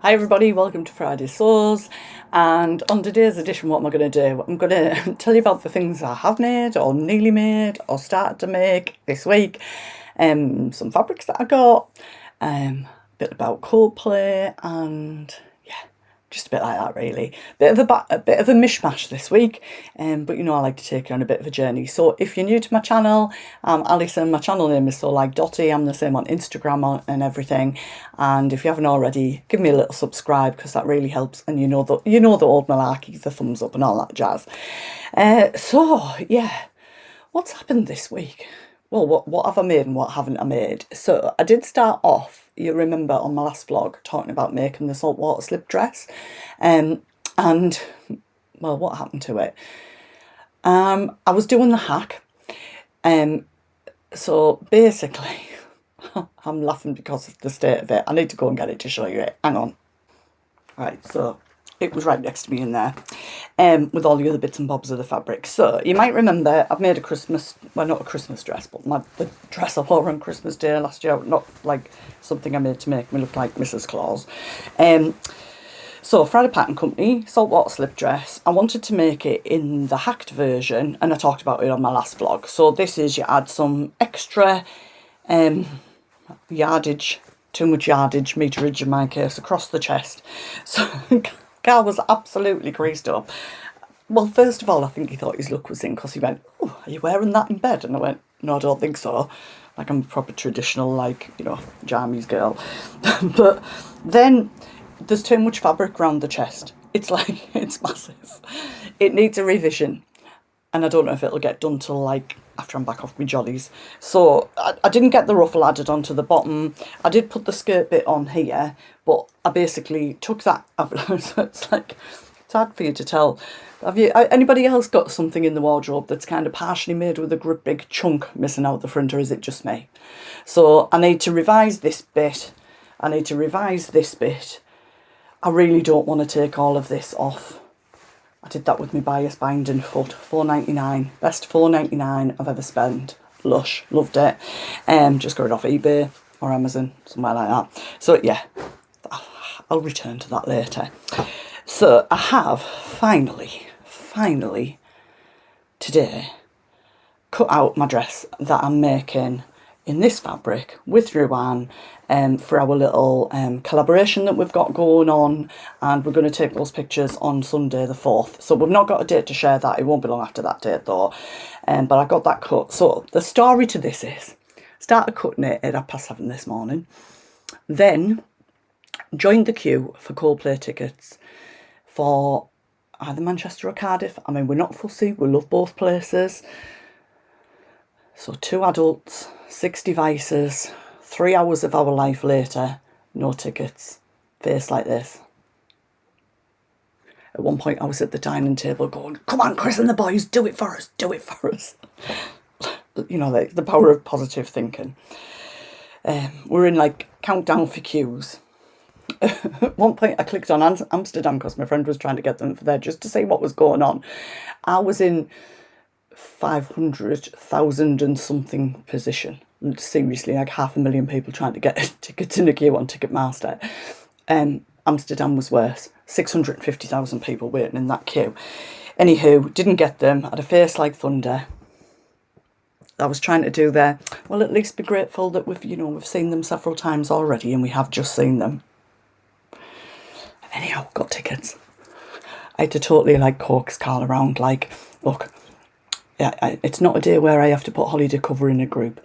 Hi everybody, welcome to Friday Sews, and on today's edition what am I going to do? I'm going to tell you about the things I have made or nearly made or started to make this week, some fabrics that I got, a bit about Coldplay, and yeah, just a bit like that really. A bit of a mishmash this week, but you know I like to take you on a bit of a journey. So if you're new to my channel, I'm Alison. My channel name is So Like Dotty. I'm the same on Instagram and everything. And if you haven't already, give me a little subscribe because that really helps. And you know the old malarkey, the thumbs up and all that jazz. So yeah, what's happened this week? Well, what have I made and what haven't I made? So I did start off, you remember on my last vlog, talking about making the saltwater slip dress. And, well, what happened to it? I was doing the hack. So basically, I'm laughing because of the state of it. I need to go and get it to show you it. Hang on. Right, so it was right next to me in there, with all the other bits and bobs of the fabric. So you might remember I've made a Christmas, well, not a Christmas dress, but the dress I wore on Christmas Day last year, not like something I made to make me look like Mrs. Claus. So Friday Pattern Company, saltwater slip dress. I wanted to make it in the hacked version, and I talked about it on my last vlog. So this is, you add some extra yardage, too much yardage, meterage in my case, across the chest. So Carl was absolutely creased up. Well, first of all, I think he thought his look was in because he went, "Oh, are you wearing that in bed?" And I went, "No, I don't think so." Like, I'm a proper traditional, like, you know, jammies girl. But then there's too much fabric around the chest. It's like, it's massive. It needs a revision. And I don't know if it'll get done till like after I'm back off my jollies. So I didn't get the ruffle added onto the bottom. I did put the skirt bit on here, but I basically took that. So it's like, it's hard for you to tell. Have you, anybody else got something in the wardrobe that's kind of partially made with a great big chunk missing out the front, or is it just me? So I need to revise this bit. I need to revise this bit. I really don't want to take all of this off. I did that with my bias binding foot, £4.99, best £4.99 I've ever spent. Lush, loved it. Just got it off eBay or Amazon, somewhere like that. So yeah, I'll return to that later. So I have finally today cut out my dress that I'm making in this fabric with Ruan, for our little collaboration that we've got going on, and we're going to take those pictures on Sunday the 4th. So we've not got a date to share that. It won't be long after that date though, but I got that cut. So the story to this is, started cutting it at 7:30 this morning, then joined the queue for Coldplay tickets for either Manchester or Cardiff. I mean, we're not fussy, we love both places. So 2 adults, 6 devices, 3 hours of our life later, no tickets, face like this. At one point I was at the dining table going, "Come on, Chris and the boys, do it for us, do it for us." You know, the power of positive thinking. We're in like countdown for queues. At one point I clicked on Amsterdam because my friend was trying to get them for there just to see what was going on. I was in 500,000 and something position. Seriously, like 500,000 people trying to get tickets in a queue on Ticketmaster. Amsterdam was worse. 650,000 people waiting in that queue. Anywho, didn't get them. Had a face like thunder. I was trying to do there. Well, at least be grateful that we've seen them several times already, and we have just seen them. Anyhow, got tickets. I had to totally like coax Carl around, like, look, yeah, it's not a day where I have to put holiday cover in a group.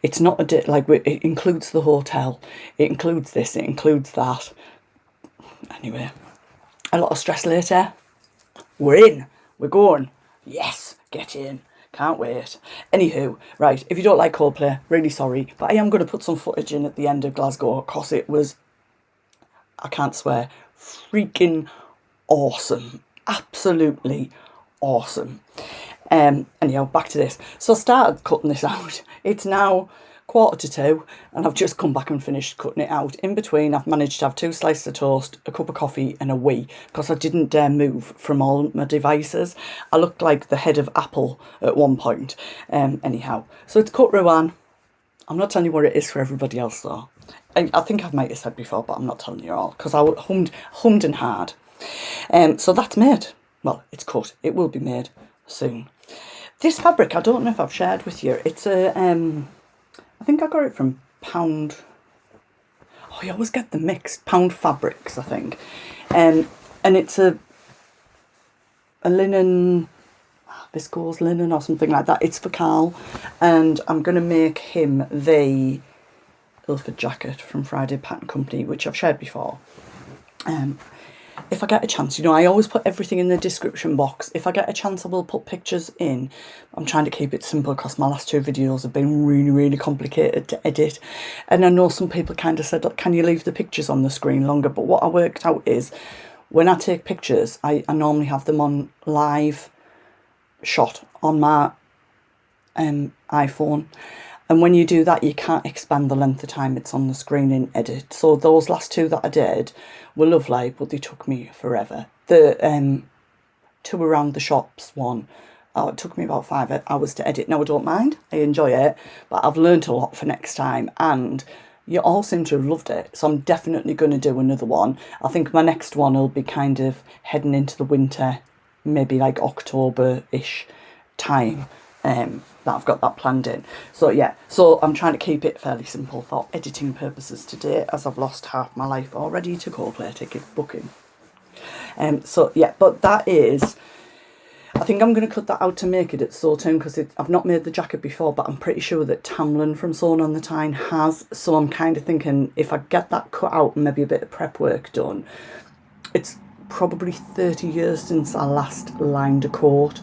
It's not a day, like, it includes the hotel. It includes this, it includes that. Anyway, a lot of stress later. We're in. We're going. Yes, get in. Can't wait. Anywho, right, if you don't like Coldplay, really sorry, but I am going to put some footage in at the end of Glasgow because it was, I can't swear, freaking awesome. Absolutely awesome. Anyhow, back to this. So I started cutting this out. It's now 1:45 and I've just come back and finished cutting it out. In between, I've managed to have 2 slices of toast, a cup of coffee and a wee because I didn't dare move from all my devices. I looked like the head of Apple at one point. Anyhow, so it's cut Rowan. I'm not telling you what it is for everybody else though. I think I might have said before, but I'm not telling you all because I hummed and hard. So that's made. Well, it's cut. It will be made soon. This fabric, I don't know if I've shared with you. It's a, I think I got it from Pound. Oh, you always get the mixed Pound Fabrics, I think. And it's a linen, viscose linen or something like that. It's for Carl, and I'm going to make him the Ilford Jacket from Friday Pattern Company, which I've shared before. If I get a chance, you know, I always put everything in the description box. If I get a chance, I will put pictures in. I'm trying to keep it simple because my last 2 videos have been really, really complicated to edit. And I know some people kind of said, look, can you leave the pictures on the screen longer? But what I worked out is when I take pictures, I normally have them on live shot on my iPhone. And when you do that, you can't expand the length of time it's on the screen in edit. So those last 2 that I did were lovely, but they took me forever. The 2 around the shops one, it took me about 5 hours to edit. Now, I don't mind. I enjoy it. But I've learned a lot for next time. And you all seem to have loved it. So I'm definitely going to do another one. I think my next one will be kind of heading into the winter, maybe like October-ish time. That I've got that planned in. So yeah, so I'm trying to keep it fairly simple for editing purposes today, as I've lost half my life already to Coldplay ticket booking. So yeah, but that is, I think I'm going to cut that out to make it at Sawtone because I've not made the jacket before, but I'm pretty sure that Tamlin from Sewn on the Tyne has. So I'm kind of thinking if I get that cut out and maybe a bit of prep work done, it's probably 30 years since I last lined a coat.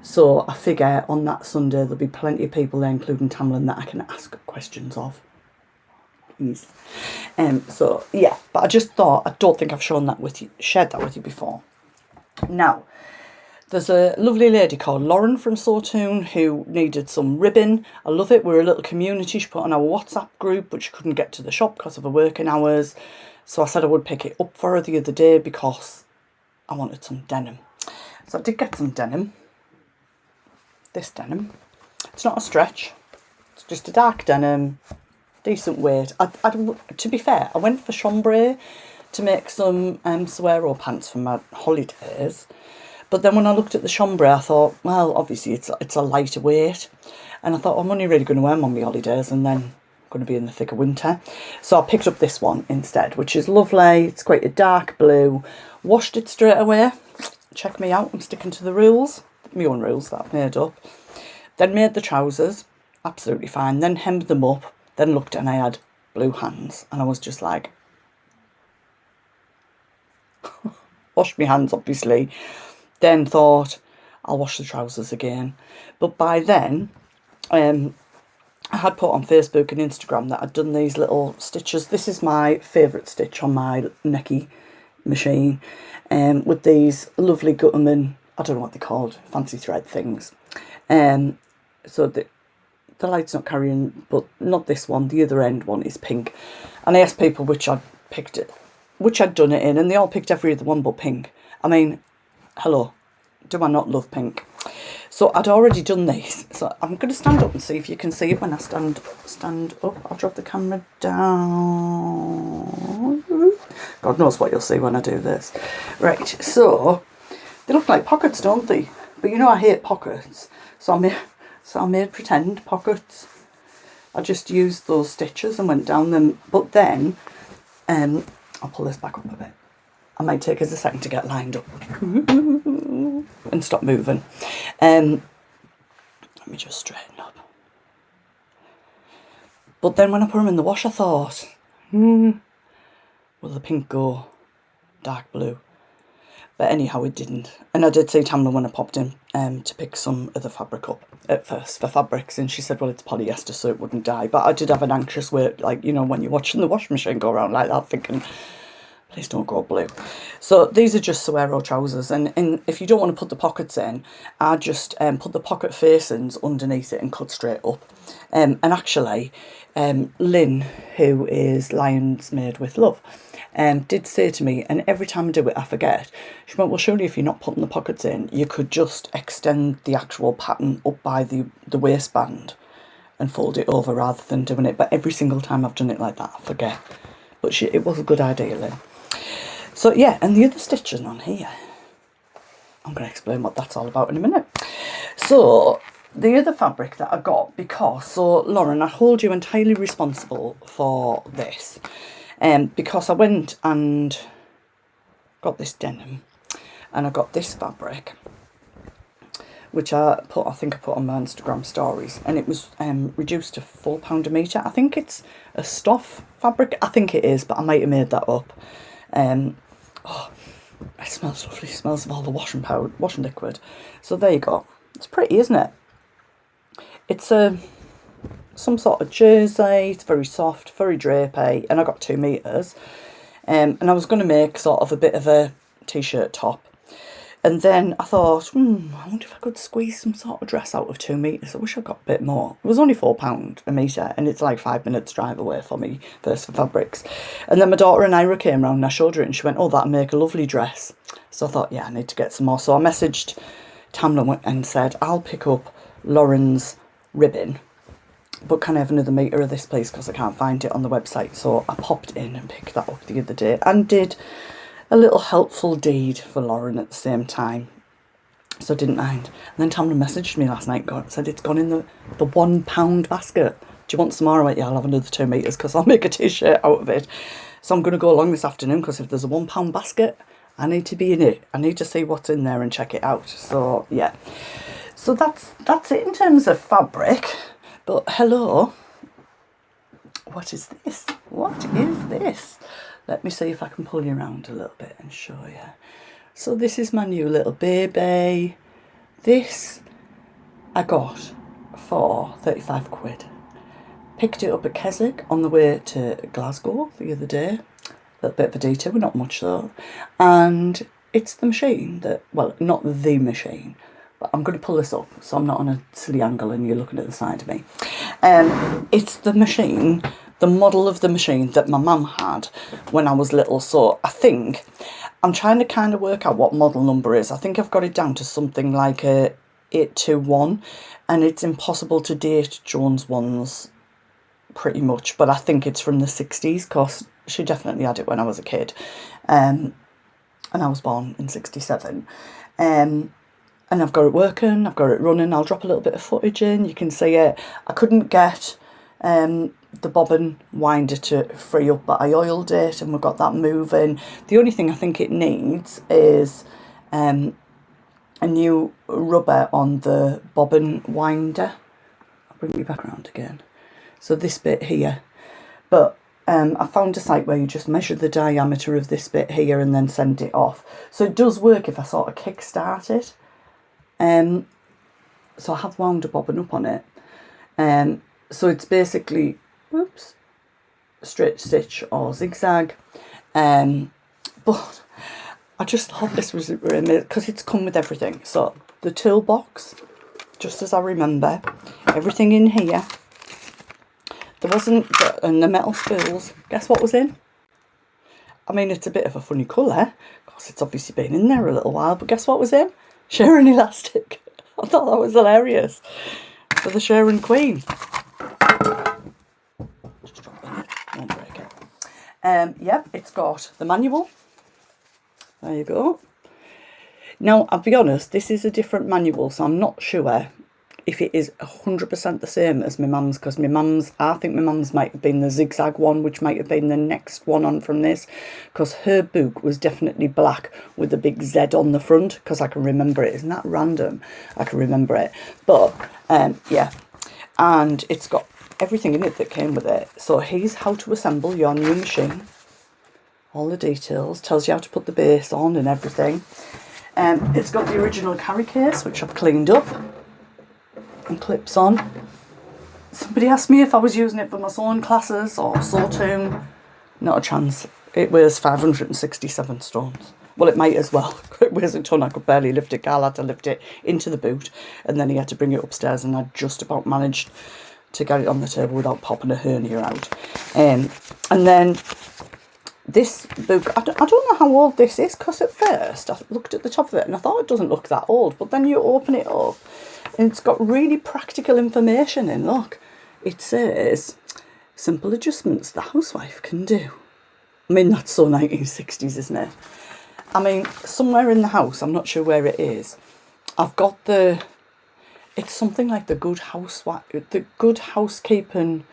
So I figure on that Sunday there'll be plenty of people there, including Tamlin, that I can ask questions of. Please. So yeah, but I just thought, I don't think I've shared that with you before. Now, there's a lovely lady called Lauren from Sawtone who needed some ribbon. I love it. We're a little community. She put on our WhatsApp group, but she couldn't get to the shop because of her working hours. So I said I would pick it up for her the other day because I wanted some denim. So I did get some denim. This denim. It's not a stretch. It's just a dark denim, decent weight. To be fair, I went for chambray to make some Saguaro pants for my holidays. But then when I looked at the chambray, I thought, well, obviously it's a lighter weight. And I thought, I'm only really going to wear them on my holidays and then I'm going to be in the thick of winter. So I picked up this one instead, which is lovely. It's quite a dark blue. Washed it straight away. Check me out. I'm sticking to the rules. My own rules that I've made up. Then made the trousers, absolutely fine. Then hemmed them up. Then looked and I had blue hands. And I was just like, washed my hands obviously. Then thought, I'll wash the trousers again. But by then, I had put on Facebook and Instagram that I'd done these little stitches. This is my favourite stitch on my necky machine. With these lovely Gutterman, I don't know what they're called, fancy thread things. So the light's not carrying, but not this one. The other end one is pink. And I asked people which I'd picked it, which I'd done it in, and they all picked every other one but pink. I mean, hello, do I not love pink? So I'd already done these. So I'm going to stand up and see if you can see it when I stand up. I'll drop the camera down. God knows what you'll see when I do this. Right, so they look like pockets, don't they? But you know I hate pockets. So I made pretend pockets. I just used those stitches and went down them. But then, I'll pull this back up a bit. I might take us a second to get lined up and stop moving. Let me just straighten up. But then when I put them in the wash, I thought, will the pink go dark blue? But anyhow, it didn't. And I did see Tamlin when I popped in to pick some of the fabric up at first for fabrics. And she said, well, it's polyester, so it wouldn't dye. But I did have an anxious word, like, you know, when you're watching the washing machine go around like that, thinking, please don't go blue. So these are just Saguaro trousers. And if you don't want to put the pockets in, I just put the pocket facings underneath it and cut straight up. And actually, Lynn, who is Lions Made with Love, did say to me, and every time I do it I forget, she went, well, surely if you're not putting the pockets in, you could just extend the actual pattern up by the waistband and fold it over rather than doing it. But every single time I've done it like that, I forget. But it was a good idea, Lynn. So yeah, and the other stitching on here, I'm going to explain what that's all about in a minute. So the other fabric that I got, so Lauren, I hold you entirely responsible for this, because I went and got this denim, and I got this fabric, which I think I put on my Instagram stories, and it was reduced to £4 a metre. I think it's a stuff fabric. I think it is, but I might have made that up. Oh, it smells lovely. It smells of all the washing liquid. So there you go. It's pretty, isn't it? It's some sort of jersey. It's very soft, very drapey, and I got 2 metres. And I was going to make sort of a bit of a t-shirt top. And then I thought, I wonder if I could squeeze some sort of dress out of 2 metres. I wish I got a bit more. It was only £4 a metre, and it's like 5 minutes drive away for me, first for fabrics. And then my daughter and Ira came round and I showed her it, and she went, oh, that'll make a lovely dress. So I thought, yeah, I need to get some more. So I messaged Tamlin and said, I'll pick up Lauren's ribbon, but can I have another metre of this, please, because I can't find it on the website. So I popped in and picked that up the other day and did a little helpful deed for Lauren at the same time, so I didn't mind. And then Tamara messaged me last night and said it's gone in the £1 basket. Do you want some more? I went, yeah, I'll have another 2 metres because I'll make a t-shirt out of it. So I'm going to go along this afternoon, because if there's a £1 basket, I need to be in it. I need to see what's in there and check it out. So yeah, so that's it in terms of fabric. But hello, what is this? What is this? Let me see if I can pull you around a little bit and show you. So this is my new little baby. This I got for 35 quid. Picked it up at Keswick on the way to Glasgow the other day. A little bit of a detour, not much though. And it's the machine that, well, not the machine, but I'm going to pull this up so I'm not on a silly angle and you're looking at the side of me. It's the machine, the model of the machine that my mum had when I was little. So I think I'm trying to kind of work out what model number is. I think I've got it down to something like a 821, and it's impossible to date Joan's ones pretty much, but I think it's from the 60s because she definitely had it when I was a kid, and I was born in 67. And I've got it working, I've got it running. I'll drop a little bit of footage in, you can see it. I couldn't get the bobbin winder to free up, but I oiled it and we've got that moving. The only thing I think it needs is a new rubber on the bobbin winder. I'll bring you back around again. So this bit here, but I found a site where you just measure the diameter of this bit here and then send it off. So it does work if I sort of kickstart it. So I have wound a bobbin up on it. So it's basically, oops, straight stitch or zigzag. But I just thought this was because it's come with everything. So the toolbox, just as I remember, everything in here. There wasn't, and the metal spools, guess what was in? I mean, it's a bit of a funny colour, because it's obviously been in there a little while, but guess what was in? Sharon elastic. I thought that was hilarious. For the Sharon Queen. Just drop it, won't break it. Yep, it's got the manual. There you go. Now, I'll be honest, this is a different manual, so I'm not sure if it is 100% the same as my mum's, because I think my mum's might have been the zigzag one, which might have been the next one on from this, because her book was definitely black with a big Z on the front, because I can remember it. Isn't that random? I can remember it. But, yeah, and it's got everything in it that came with it. So here's how to assemble your new machine. All the details, tells you how to put the base on and everything. It's got the original carry case, which I've cleaned up, and clips on. Somebody asked me if I was using it for my sewing classes or sew tomb. Not a chance. It weighs 567 stones. Well, it might as well. It weighs a ton. I could barely lift it. Carl had to lift it into the boot, and then he had to bring it upstairs, and I just about managed to get it on the table without popping a hernia out. And then this book, I don't know how old this is, because at first I looked at the top of it and I thought it doesn't look that old, but then you open it up and it's got really practical information in. Look, it says, simple adjustments the housewife can do. I mean, that's so 1960s, isn't it? I mean, somewhere in the house, I'm not sure where it is, I've got it's something like the Good Housekeeping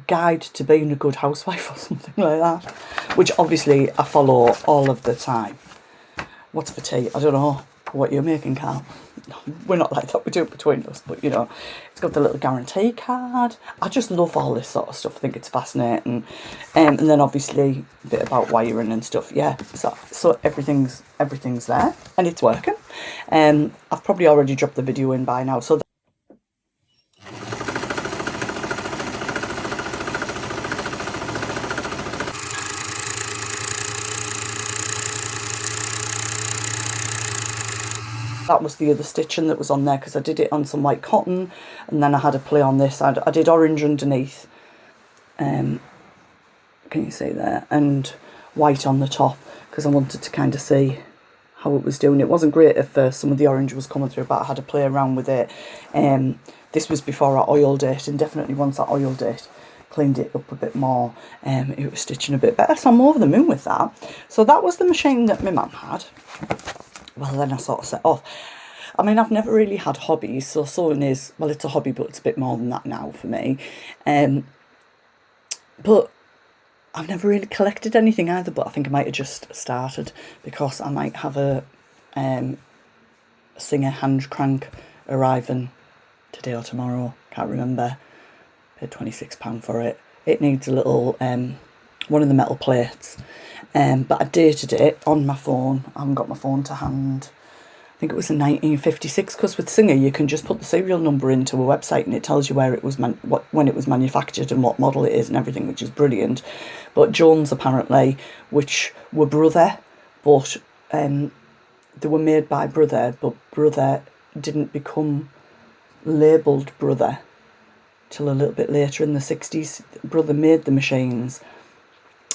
Guide to Being a Good Housewife or something like that, which obviously I follow all of the time. What's for tea? I don't know what you're making, Carl. We're not like that, we do it between us, but you know, it's got the little guarantee card. I just love all this sort of stuff. I think it's fascinating. And then obviously a bit about wiring and stuff. Yeah, so everything's there and it's working. I've probably already dropped the video in by now, so that was the other stitching that was on there, because I did it on some white cotton and then I had a play on this. I did orange underneath, can you see there, and white on the top, because I wanted to kind of see how it was doing. It wasn't great at first, some of the orange was coming through, but I had to play around with it. This was before I oiled it, and definitely once I oiled it, cleaned it up a bit more, it was stitching a bit better, so I'm over the moon with that. So that was the machine that my mum had. Well, then I sort of set off. I mean, I've never really had hobbies, so sewing is, well, it's a hobby, but it's a bit more than that now for me. But I've never really collected anything either, but I think I might have just started, because I might have a Singer hand crank arriving today or tomorrow, can't remember. Paid £26 for it. It needs a little, one of the metal plates. But I dated it on my phone. I haven't got my phone to hand. I think it was in 1956, because with Singer you can just put the serial number into a website and it tells you where it was when it was manufactured and what model it is and everything, which is brilliant. But Jones apparently, which were Brother, but they were made by Brother, but Brother didn't become labelled Brother till a little bit later in the 60s. Brother made the machines,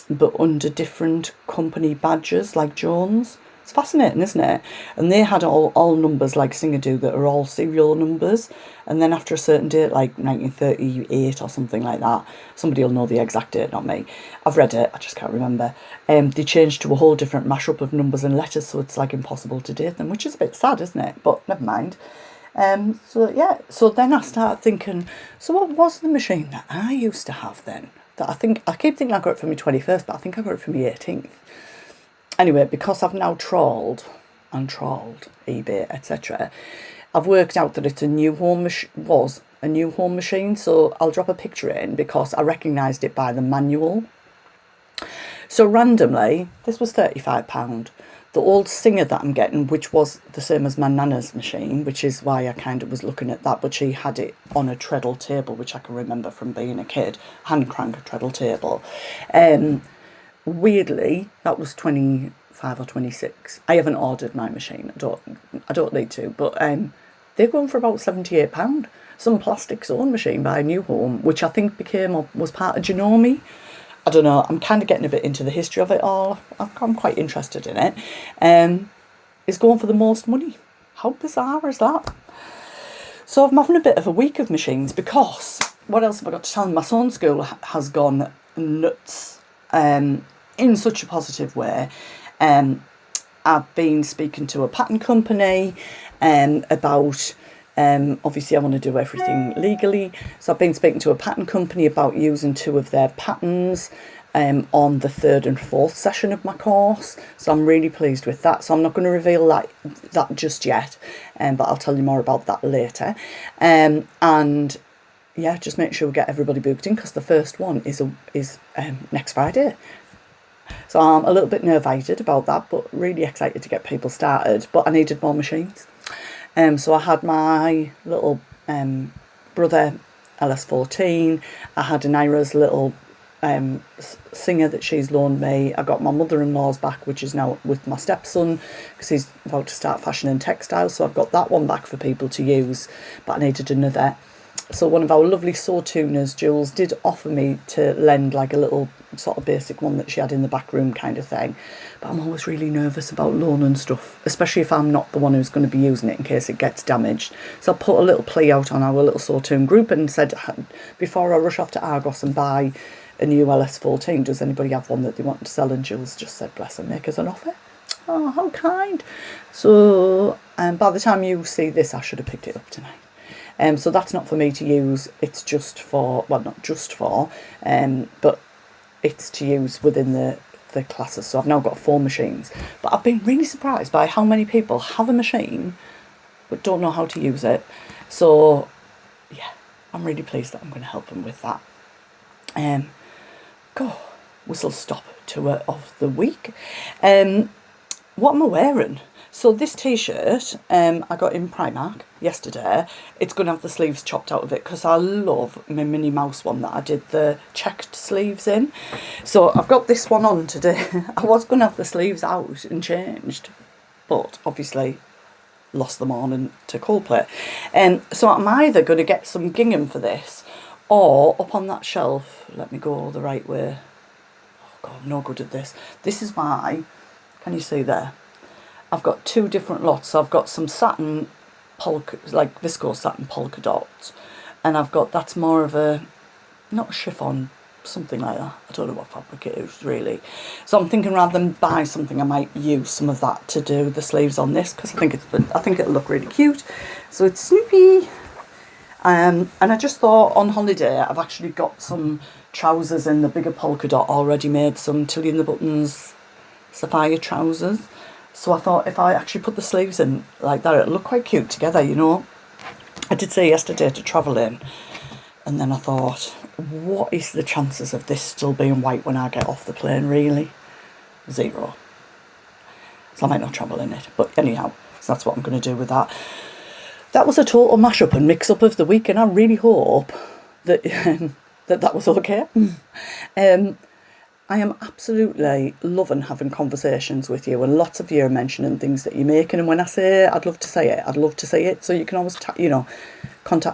but under different company badges, like Jones. It's fascinating, isn't it? And they had all numbers like Singer do, that are all serial numbers. And then after a certain date, like 1938 or something like that, somebody will know the exact date, not me. I've read it, I just can't remember. They changed to a whole different mashup of numbers and letters, so it's like impossible to date them, which is a bit sad, isn't it? But never mind. So yeah, so then I started thinking, so what was the machine that I used to have then? That I keep thinking I got it for my 21st, but I think I got it for my 18th. Anyway, because I've now trawled eBay, etc., I've worked out that it's was a new home machine. So I'll drop a picture in, because I recognised it by the manual. So randomly, this was £35. The old Singer that I'm getting, which was the same as my nana's machine, which is why I kind of was looking at that, but she had it on a treadle table, which I can remember from being a kid, hand crank treadle table. Weirdly, that was 25 or 26. I haven't ordered my machine. I don't need to, but they're going for about £78. Some plastic sewing machine by a New Home, which I think was part of Janome. I don't know, I'm kind of getting a bit into the history of it all. I'm quite interested in it. Is going for the most money. How bizarre is that? So I'm having a bit of a week of machines, because what else have I got to tell them? My son's school has gone nuts, in such a positive way. I've been speaking to a pattern company about, obviously I want to do everything legally, so I've been speaking to a pattern company about using 2 of their patterns on the 3rd and 4th session of my course, so I'm really pleased with that. So I'm not going to reveal that just yet, but I'll tell you more about that later. And yeah, just make sure we get everybody booked in, because the first one is next Friday. So I'm a little bit nerve-ited about that, but really excited to get people started. But I needed more machines. So I had my little Brother LS14. I had an Ira's little Singer that she's loaned me. I got my mother-in-law's back, which is now with my stepson, because he's about to start fashion and textiles. So I've got that one back for people to use. But I needed another. So one of our lovely saw tuners, Jules, did offer me to lend like a little sort of basic one that she had in the back room kind of thing. But I'm always really nervous about loaning stuff, especially if I'm not the one who's going to be using it in case it gets damaged. So I put a little plea out on our little saw tune group and said, before I rush off to Argos and buy a new LS14, does anybody have one that they want to sell? And Jules just said, bless her, make us an offer. Oh, how kind. So by the time you see this, I should have picked it up tonight. So that's not for me to use, it's just for, well, not just for, but it's to use within the classes. So I've now got 4 machines. But I've been really surprised by how many people have a machine but don't know how to use it. So, yeah, I'm really pleased that I'm going to help them with that. Go, whistle stop tour of the week. What am I wearing? So this t-shirt I got in Primark yesterday. It's going to have the sleeves chopped out of it because I love my Minnie Mouse one that I did the checked sleeves in. So I've got this one on today. I was going to have the sleeves out and changed, but obviously lost them on to Coldplay. So I'm either going to get some gingham for this or up on that shelf, let me go the right way. Oh God, I'm no good at this. This is why, can you see there? I've got 2 different lots. So I've got some satin polka, like viscose satin polka dots, and I've got, that's more of a, not a chiffon, something like that. I don't know what fabric it is really. So I'm thinking rather than buy something, I might use some of that to do the sleeves on this because I think it'll look really cute. So it's Snoopy. And I just thought on holiday I've actually got some trousers in the bigger polka dot already made, some Tilly and the Buttons Safiya trousers. So I thought if I actually put the sleeves in like that, it'll look quite cute together, you know. I did say yesterday to travel in, and then I thought, what is the chances of this still being white when I get off the plane, really? 0. So I might not travel in it, but anyhow, so that's what I'm going to do with that. That was a total mashup and mix-up of the week, and I really hope that that was okay. I am absolutely loving having conversations with you, and lots of you are mentioning things that you're making, and when I say I'd love to say it, I'd love to say it. So you can always,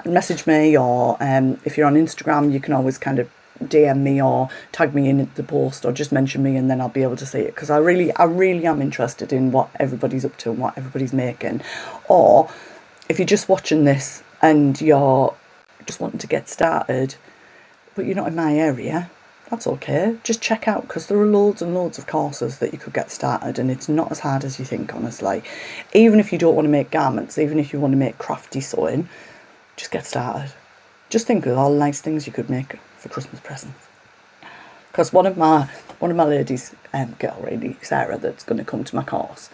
message me, or if you're on Instagram, you can always kind of DM me or tag me in the post, or just mention me, and then I'll be able to see it, because I really am interested in what everybody's up to and what everybody's making. Or if you're just watching this and you're just wanting to get started, but you're not in my area, that's okay. Just check out, because there are loads and loads of courses that you could get started, and it's not as hard as you think, honestly. Even if you don't want to make garments, even if you want to make crafty sewing, just get started. Just think of all the nice things you could make for Christmas presents. Because one of my ladies, girl really, Sarah, that's going to come to my course,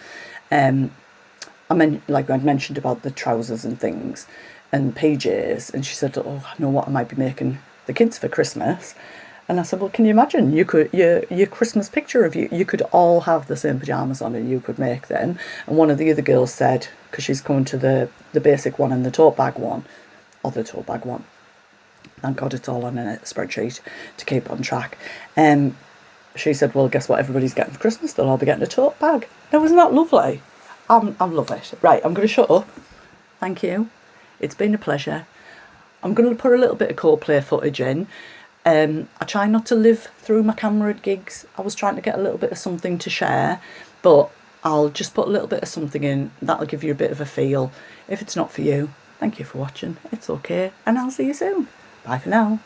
like I'd mentioned about the trousers and things and PJs, and she said, oh, I know what I might be making the kids for Christmas. And I said, well, can you imagine, you could, your Christmas picture of you could all have the same pyjamas on, and you could make them. And one of the other girls said, because she's going to the basic one and the tote bag one, or the tote bag one, thank God it's all on a spreadsheet to keep on track. She said, well, guess what everybody's getting for Christmas? They'll all be getting a tote bag. Now, isn't that lovely? I love it. Right, I'm going to shut up. Thank you. It's been a pleasure. I'm going to put a little bit of Coldplay footage in. I try not to live through my camera at gigs. I was trying to get a little bit of something to share, but I'll just put a little bit of something in. That'll give you a bit of a feel. If it's not for you, thank you for watching. It's okay, and I'll see you soon. Bye for now.